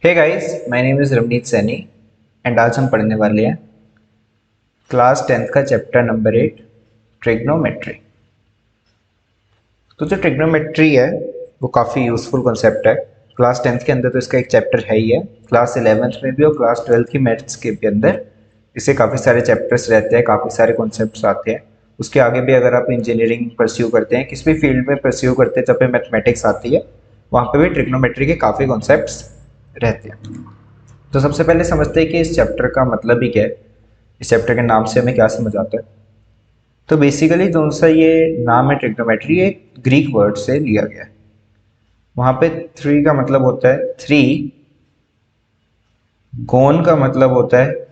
Hey guys, my name is Ravneet Saini and आज हम पढ़ने वाले हैं क्लास 10th का चैप्टर नंबर 8 ट्रिग्नोमेट्री। तो जो ट्रिग्नोमेट्री है वो काफ़ी यूज़फुल कॉन्सेप्ट है। क्लास 10th के अंदर तो इसका एक चैप्टर है ही है, क्लास 11th में भी और क्लास 12th की मैथ्स के भी अंदर इससे काफ़ी सारे चैप्टर्स रहते हैं, काफ़ी सारे कॉन्सेप्ट्स आते हैं। उसके आगे भी अगर आप इंजीनियरिंग परस्यू करते हैं, किसी भी फील्ड में परस्यू करते हैं, जब पे मैथमेटिक्स आती है वहाँ पे भी ट्रिग्नोमेट्री के काफ़ी कॉन्सेप्ट्स रहते हैं। तो सबसे पहले समझते हैं कि इस चैप्टर का मतलब ही क्या है, इस चैप्टर के नाम से हमें क्या समझ आता है। तो बेसिकली जो सा ये नाम है ट्रिग्नोमेट्री, एक ग्रीक वर्ड से लिया गया है। वहाँ पे थ्री का मतलब होता है थ्री, गोन का मतलब होता है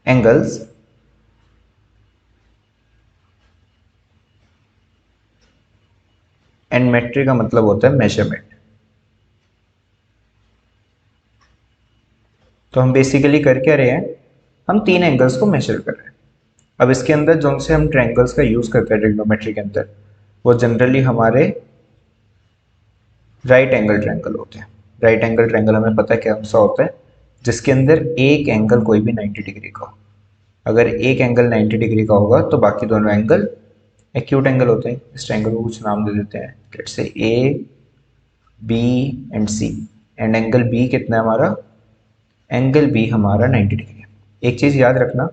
एंगल्स, एंड मेट्री का मतलब होता है मेजरमेंट। तो हम बेसिकली कर क्या रहे हैं, हम तीन एंगल्स को मेजर कर रहे हैं। अब इसके अंदर जो से हम ट्रायंगल्स का यूज़ करते हैं ट्रिग्नोमेट्री के अंदर, वो जनरली हमारे राइट एंगल ट्रायंगल होते हैं। राइट एंगल ट्रायंगल हमें पता है क्या सा होता है, जिसके अंदर एक एंगल कोई भी 90 डिग्री का हो। अगर एक एंगल 90 डिग्री का होगा तो बाकी दोनों एंगल एक्यूट एंगल होते हैं। इस ट्रायंगल को कुछ नाम दे देते हैं, let's say A B and C. And angle B कितना है हमारा, एंगल बी हमारा 90 डिग्री है। एक चीज़ याद रखना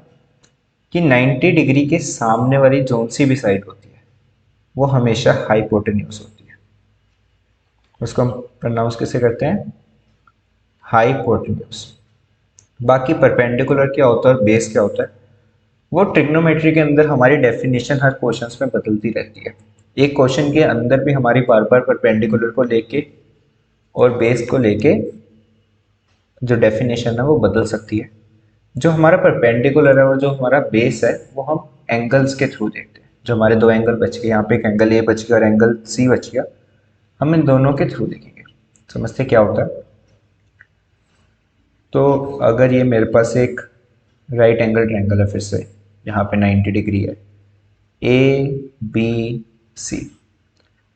कि 90 डिग्री के सामने वाली जोन सी भी साइड होती है वो हमेशा हाइपोटेन्यूज होती है। उसको हम प्रोनाउंस कैसे करते हैं, हाइपोटेन्यूज। बाकी परपेंडिकुलर क्या होता है और बेस क्या होता है, वो ट्रिग्नोमेट्री के अंदर हमारी डेफिनेशन हर क्वेश्चंस में बदलती रहती है। एक क्वेश्चन के अंदर भी हमारी बार बार परपेंडिकुलर को लेके और बेस को लेके जो डेफिनेशन है वो बदल सकती है। जो हमारा परपेंडिकुलर है और जो हमारा बेस है वो हम एंगल्स के थ्रू देखते हैं। जो हमारे दो एंगल बच गए, यहाँ पे एक एंगल ए बच गया और एंगल सी बच गया, हम इन दोनों के थ्रू देखेंगे। समझते क्या होता है। तो अगर ये मेरे पास एक राइट एंगल ट्रायंगल है, फिर से यहाँ पे 90 डिग्री है, ए बी सी,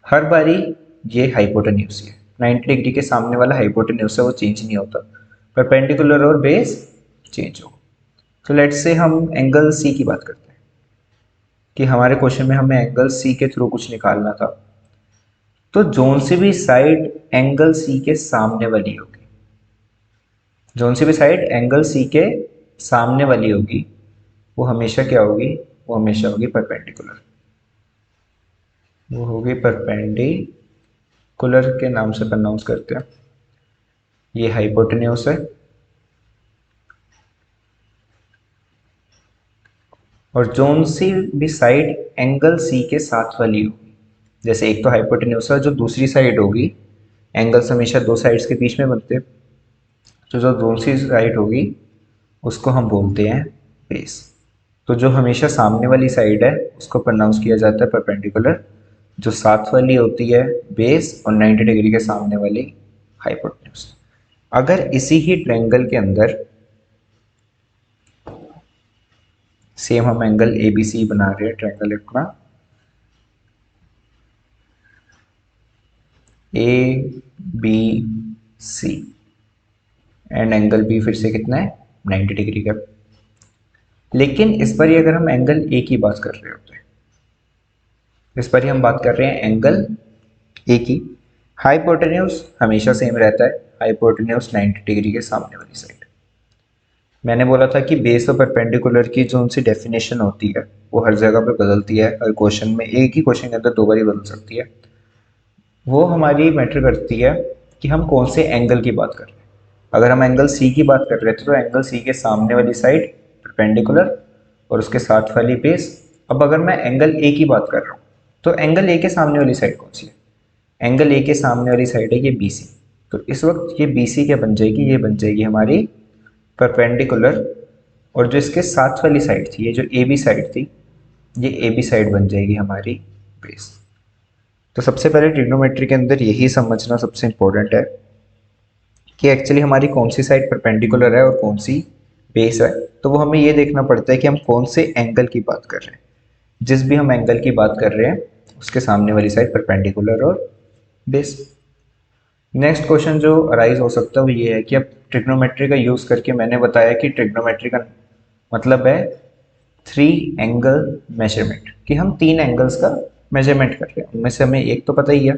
हर बारी ये हाइपोटेन्यूज है। 90 डिग्री के सामने वाला हाइपोटेन्यूज है, वो चेंज नहीं होता। परपेंडिकुलर और बेस चेंज हो। तो लेट्स से हम एंगल सी की बात करते हैं कि हमारे क्वेश्चन में हमें एंगल सी के थ्रू कुछ निकालना था। तो जोन सी भी साइड एंगल सी के सामने वाली होगी, जोन सी भी साइड एंगल सी के सामने वाली होगी, वो हमेशा क्या होगी, वो हमेशा होगी परपेंडिकुलर। वो होगी परपेंडिकुलर के नाम से प्रोनाउंस करते हैं। ये हाइपोटेन्यूज है और जोन सी भी साइड एंगल सी के साथ वाली होगी। जैसे एक तो हाइपोटेन्यूज है, जो दूसरी साइड होगी, एंगल्स हमेशा दो साइड्स के बीच में बनते हैं, तो जो दूसरी साइड होगी उसको हम बोलते हैं बेस। तो जो हमेशा सामने वाली साइड है उसको प्रोनाउंस किया जाता है परपेंडिकुलर, जो साथ वाली होती है बेस और 90 डिग्री के सामने वाली हाइपोटेन्यूज। अगर इसी ही ट्रायंगल के अंदर सेम हम एंगल ए बी सी बना रहे हैं, ट्रायंगल अपना A B C, and angle B फिर से कितना है 90 डिग्री का। लेकिन इस पर अगर हम एंगल ए की बात कर रहे होते हैं, इस पर ही हम बात कर रहे हैं एंगल ए की, हाइपोटेन्यूज हमेशा सेम रहता है, हाइपोटेन्यूज 90 डिग्री के सामने वाली साइड। मैंने बोला था कि बेस और परपेंडिकुलर की जो उनसी डेफिनेशन होती है वो हर जगह पे बदलती है, हर क्वेश्चन में, एक ही क्वेश्चन के अंदर दो बार ही बदल सकती है। वो हमारी मैटर करती है कि हम कौन से एंगल की बात कर रहे हैं। अगर हम एंगल सी की बात कर रहे थे तो एंगल सी के सामने वाली साइड परपेंडिकुलर और उसके साथ वाली बेस। अब अगर मैं एंगल ए की बात कर रहा हूँ तो एंगल ए के सामने वाली साइड कौन सी है, एंगल ए के सामने वाली साइड है ये बी सी। तो इस वक्त ये बी सी क्या बन जाएगी, ये बन जाएगी हमारी परपेंडिकुलर, और जो इसके साथ वाली साइड थी, ये जो ए बी साइड थी, ये ए बी साइड बन जाएगी हमारी बेस। तो सबसे पहले ट्रिग्नोमेट्री के अंदर यही समझना सबसे इंपॉर्टेंट है कि एक्चुअली हमारी कौन सी साइड परपेंडिकुलर है और कौन सी बेस है। तो वो हमें ये देखना पड़ता है कि हम कौन से एंगल की बात कर रहे हैं। जिस भी हम एंगल की बात कर रहे हैं उसके सामने वाली साइड परपेंडिकुलर और बेस। नेक्स्ट क्वेश्चन जो अराइज हो सकता है वो ये है कि अब ट्रिग्नोमेट्री का यूज़ करके मैंने बताया कि ट्रिग्नोमेट्री का मतलब है थ्री एंगल मेजरमेंट, कि हम तीन एंगल्स का मेजरमेंट कर रहे हैं। उनमें से हमें एक तो पता ही है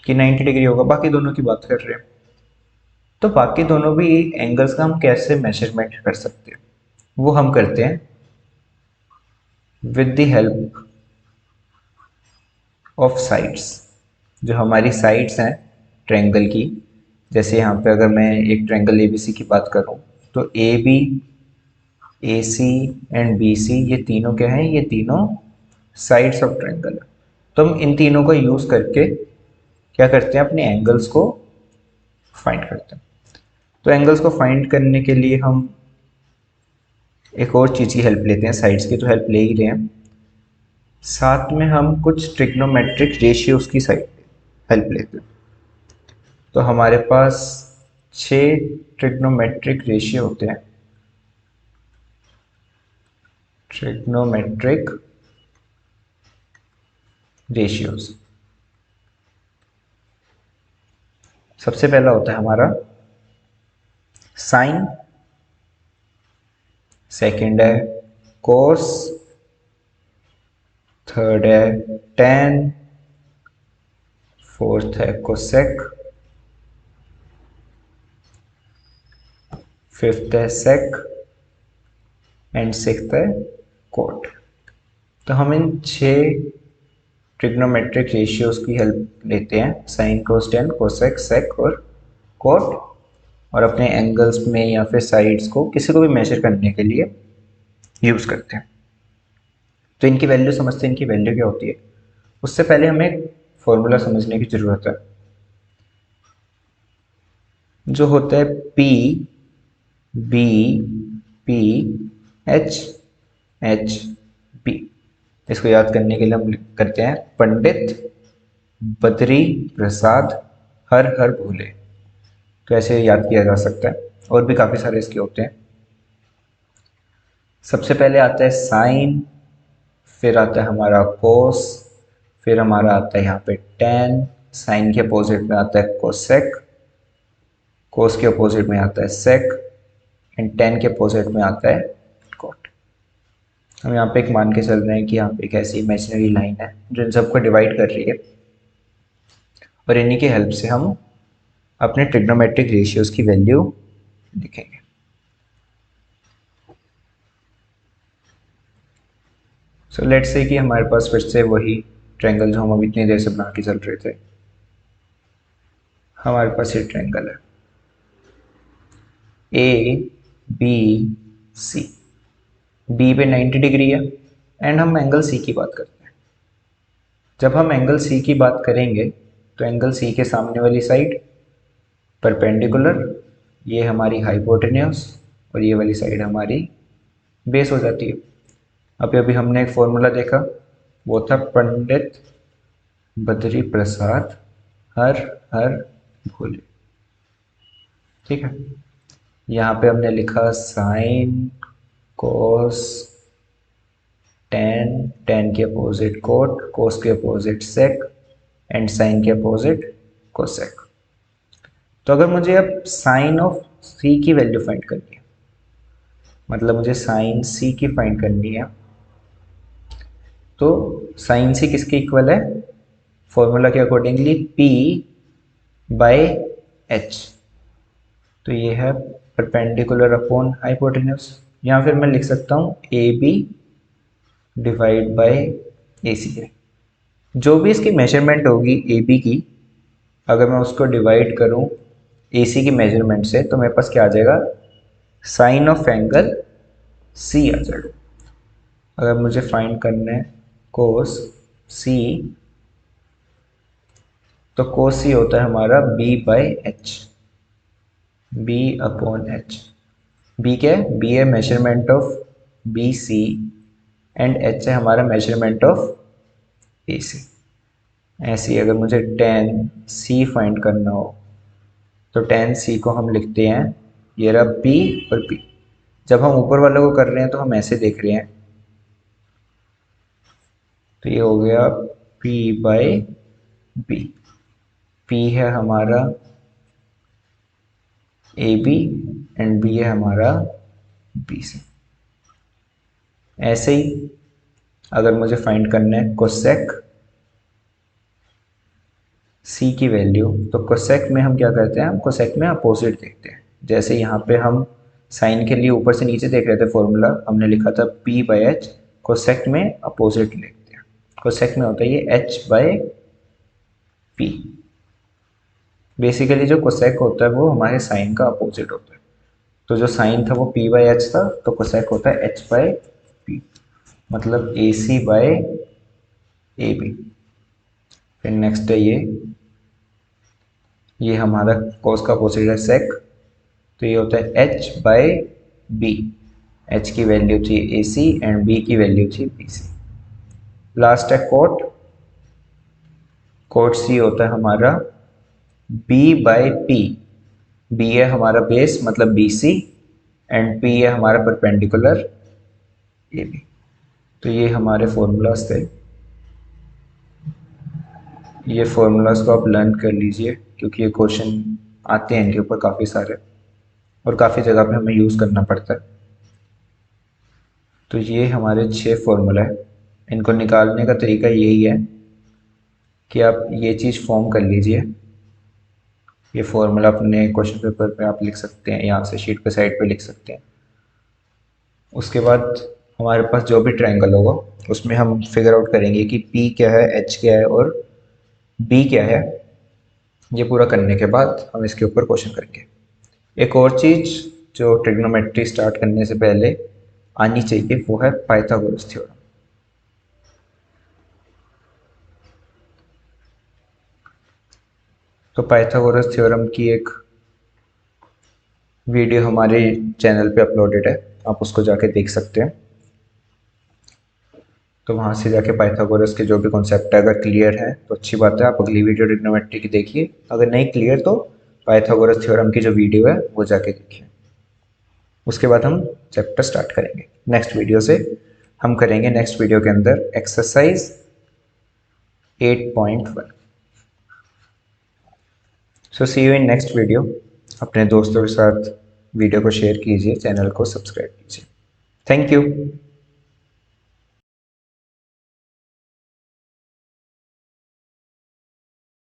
कि 90 डिग्री होगा, बाकी दोनों की बात कर रहे हैं। तो बाकी दोनों भी एंगल्स का हम कैसे मेजरमेंट कर सकते हैं, वो हम करते हैं with the help of sides. जो हमारी साइड्स हैं ट्रायंगल की, जैसे यहाँ पे अगर मैं एक ट्रायंगल एबीसी की बात करूँ तो A B, A C and B C, ये तीनों क्या हैं, ये तीनों साइड्स ऑफ ट्रायंगल है। तो हम इन तीनों को यूज़ करके क्या करते हैं, अपने एंगल्स को फाइंड करते हैं। तो एंगल्स को फाइंड करने के लिए हम एक और चीज़ की हेल्प लेते हैं, साइड्स की तो हेल्प ले ही रहे हैं, साथ में हम कुछ ट्रिग्नोमेट्रिक रेशियोज की साइड हेल्प लेते हैं। तो हमारे पास 6 ट्रिग्नोमेट्रिक रेशियो होते हैं। ट्रिग्नोमेट्रिक रेशियोज, सबसे पहला होता है हमारा साइन, सेकंड है कोस, थर्ड है टेन, फोर्थ है कोसेक, फिफ्थ है सेक एंड सिक्स्थ है कोट। तो हम इन 6 ट्रिग्नोमेट्रिक रेशियोज की हेल्प लेते हैं, sine cos tan cosec sec और कोट, और अपने एंगल्स में या फिर साइड्स को किसी को भी मेजर करने के लिए यूज़ करते हैं। तो इनकी वैल्यू समझते हैं, इनकी वैल्यू क्या होती है। उससे पहले हमें एक फॉर्मूला समझने की ज़रूरत है जो होता है P B P H H P. इसको याद करने के लिए हम करते हैं पंडित बद्री प्रसाद हर हर भोले। तो ऐसे याद किया जा सकता है, और भी काफ़ी सारे इसके होते हैं। सबसे पहले आता है साइन, फिर आता है हमारा कोस, फिर हमारा आता है यहाँ पे टेन, साइन के अपोजिट में आता है कोसेक, कोस के अपोजिट में आता है सेक एंड टेन के अपोजिट में आता है कोट। हम यहाँ पे एक मान के चल रहे हैं कि यहाँ पे एक ऐसी इमेजिनरी लाइन है जो इन सबको डिवाइड कर रही है, और इन्हीं की हेल्प से हम अपने ट्रिग्नोमेट्रिक रेशियोज की वैल्यू लिखेंगे। सो लेट्स से कि हमारे पास फिर से वही ट्रायंगल जो हम अभी इतनी देर से बना के चल रहे थे, हमारे पास ये ट्रायंगल है ए बी सी। बी पे 90 डिग्री है एंड हम एंगल सी की बात करते हैं। जब हम एंगल सी की बात करेंगे तो एंगल सी के सामने वाली साइड परपेंडिकुलर, ये हमारी हाइपोटेन्यूस, और ये वाली साइड हमारी बेस हो जाती है। अभी अभी हमने एक फॉर्मूला देखा, वो था पंडित बद्री प्रसाद हर हर भोले। ठीक है, यहाँ पे हमने लिखा साइन कोस टेन, टेन के अपोजिट कोट, कोस के अपोजिट सेक एंड साइन के अपोजिट कोसेक। तो अगर मुझे अब साइन ऑफ सी की वैल्यू फाइंड करनी है, मतलब मुझे साइन सी की फाइंड करनी है, तो साइन सी किसके इक्वल है, फॉर्मूला के अकॉर्डिंगली P बाय H। तो ये है परपेंडिकुलर अपॉन हाइपोटेन्यूस, या फिर मैं लिख सकता हूँ ए बी डिवाइड बाय ए सी है। जो भी इसकी मेजरमेंट होगी ए बी की, अगर मैं उसको डिवाइड करूँ ए सी की मेजरमेंट से, तो मेरे पास क्या आ जाएगा, साइन ऑफ एंगल सी आ जाएगा। अगर मुझे फाइंड करना है कोस सी, तो कोस सी होता है हमारा B by H, B upon H. B क्या है, बी है measurement of B C and H है हमारा मेजरमेंट ऑफ ए सी। ऐसे ही अगर मुझे टेन सी फाइंड करना हो, तो टेन सी को हम लिखते हैं, ये रहा बी और बी। जब हम ऊपर वालों को कर रहे हैं तो हम ऐसे देख रहे हैं, तो ये हो गया P बाय बी। P है हमारा AB एंड B है हमारा BC। ऐसे ही अगर मुझे फाइंड करना है कोसेक C की वैल्यू, तो कोसेक में हम क्या करते हैं, हम कोसेक में अपोजिट देखते हैं। जैसे यहाँ पे हम साइन के लिए ऊपर से नीचे देख रहे थे फॉर्मूला, हमने लिखा था P/H, कोसेक में अपोजिट लिखते हैं। कोसेक में होता है ये H/P। बेसिकली जो कोसेक होता है वो हमारे साइन का अपोजिट होता है। तो जो साइन था वो P/H था, तो कोसेक होता है H/P, मतलब AC/AB। फिर नेक्स्ट है ये हमारा कोस का अपोजिट है सेक, तो ये होता है H/B। H की वैल्यू थी AC एंड B की वैल्यू थी BC। लास्ट है कोट। कोट C होता है हमारा B/P। B है हमारा बेस मतलब BC एंड P है हमारा परपेंडिकुलर AB। तो ये हमारे फॉर्मूलाज थे। ये फॉर्मूलाज को आप लर्न कर लीजिए, क्योंकि ये क्वेश्चन आते हैं इनके ऊपर काफ़ी सारे, और काफ़ी जगह पे हमें यूज़ करना पड़ता है। तो ये हमारे 6 फॉर्मूला है। इनको निकालने का तरीका यही है कि आप ये चीज़ फॉर्म कर लीजिए। ये फॉर्मूला अपने क्वेश्चन पेपर पे आप लिख सकते हैं, यहाँ से शीट पे साइड पे लिख सकते हैं। उसके बाद हमारे पास जो भी ट्रायंगल होगा उसमें हम फिगर आउट करेंगे कि P क्या है, H क्या है और B क्या है। ये पूरा करने के बाद हम इसके ऊपर क्वेश्चन करेंगे। एक और चीज़ जो ट्रिग्नोमेट्री स्टार्ट करने से पहले आनी चाहिए वो है पाइथागोरस थ्योरम। तो पाइथागोरस थ्योरम की एक वीडियो हमारे चैनल पे अपलोडेड है, आप उसको जाके देख सकते हैं। तो वहाँ से जाके पाइथागोरस के जो भी कॉन्सेप्ट है अगर क्लियर है तो अच्छी बात है, आप अगली वीडियो ट्रिग्नोमेट्री की देखिए। अगर नहीं क्लियर तो पाइथागोरस थ्योरम की जो वीडियो है वो जाके देखिए। उसके बाद हम चैप्टर स्टार्ट करेंगे नेक्स्ट वीडियो से। हम करेंगे नेक्स्ट वीडियो के अंदर exercise 8.1। So see you in next video. अपने दोस्तों के साथ वीडियो को शेयर कीजिए, चैनल को सब्सक्राइब कीजिए। Thank you.